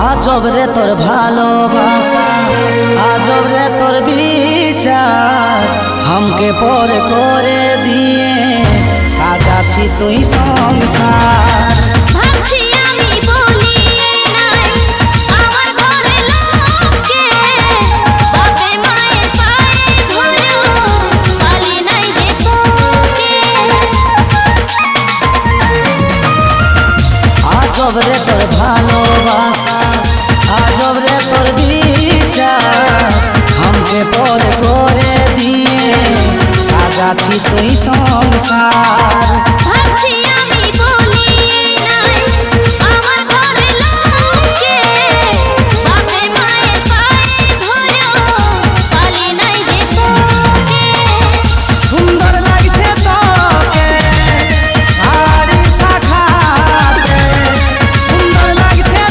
আজব রে তোর ভালোবাসা, আজব রে তোর বিচার, हमके পর করে দিয়ে সাজাছি তুই সংসার। ভাবছি আমি বলি নাই আমার ঘরে লোককে, বাপে মায়ের পায়ে ধরো পালি নাই যে তোকে। আজব রে তোর ভালোবাসা, আজব রে তোর বিচার, हमके পর করে দিয়ে সাজাছি তুই সংসার।